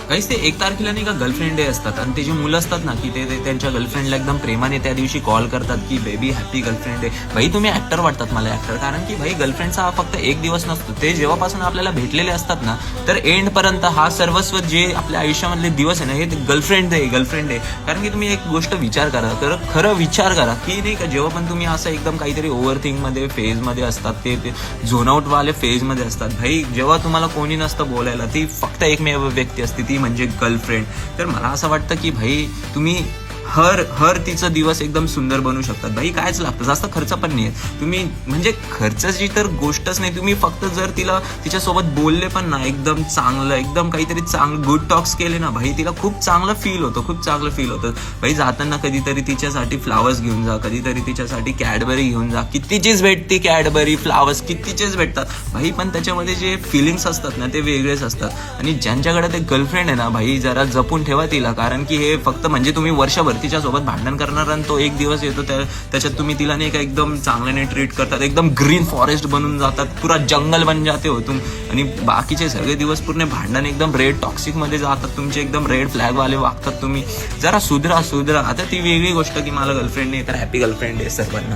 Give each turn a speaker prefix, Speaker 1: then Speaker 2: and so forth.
Speaker 1: काहीच ते 1 तारखेला नाही का गर्लफ्रेंड डे असतात आणि ते जे मुलं असतात ना की ते त्यांच्या गर्लफ्रेंडला एकदम प्रेमाने त्या दिवशी कॉल करतात की बेबी हॅपी गर्लफ्रेंड डे. भाई तुम्ही ऍक्टर वाटतात मला ऍक्टर, कारण की भाई गर्लफ्रेंडचा हा फक्त एक दिवस नसतो. ते जेव्हापासून आपल्याला भेटलेले असतात ना तर एंड पर्यंत हा सर्वस्व जे आपल्या आयुष्यामधले दिवस आहे ना हे गर्लफ्रेंड डे. कारण की तुम्ही एक गोष्ट विचार करा, खरं विचार करा की नाही का जेव्हा पण तुम्ही असं एकदम काहीतरी ओव्हरथिंक मध्ये फेज मध्ये असतात, ते झोन आउट वाले फेज मध्ये असतात, भाई जेव्हा तुम्हाला कोणी नसतं बोलायला ती फक्त एकमेव व्यक्ती असते ती म्हणजे गर्लफ्रेंड. तर मला असं वाटतं की भाई तुम्ही हर तिचं दिवस एकदम सुंदर बनवू शकतात. भाई कायच लागतं, जास्त खर्च पण नाही आहे. तुम्ही म्हणजे खर्चाची तर गोष्टच नाही, तुम्ही फक्त जर तिच्यासोबत बोलले पण ना एकदम चांगलं, एकदम काहीतरी चांगलं गुड टॉक्स केले ना भाई तिला खूप चांगलं फील होतं. भाई जाताना कधीतरी तिच्यासाठी फ्लावर्स घेऊन जा, कधीतरी तिच्यासाठी कॅडबरी घेऊन जा. कितीचीच भेटते कॅडबरी, फ्लावर्स कितीचेच भेटतात भाई, पण त्याच्यामध्ये जे फिलिंग्स असतात ना ते वेगळेच असतात. आणि ज्यांच्याकडे ते गर्लफ्रेंड आहे ना भाई जरा जपून ठेवा तिला, कारण की हे फक्त म्हणजे तुम्ही वर्षभर तिच्यासोबत भांडण करणार आणि तो एक दिवस येतो त्याच्यात तुम्ही तिला नाही का एकदम चांगल्याने ट्रीट करतात, एकदम ग्रीन फॉरेस्ट बनून जातात, पुरा जंगल बन जाते हो तुम, आणि बाकीचे सगळे दिवस पूर्ण भांडण एकदम रेड टॉक्सिक मध्ये जातात तुमचे, एकदम रेड फ्लॅग वाले वागतात तुम्ही. जरा सुधरा. आता ती वेगळी गोष्ट की मला गर्लफ्रेंड नाही तर हॅपी गर्लफ्रेंड आहे सर्वांना.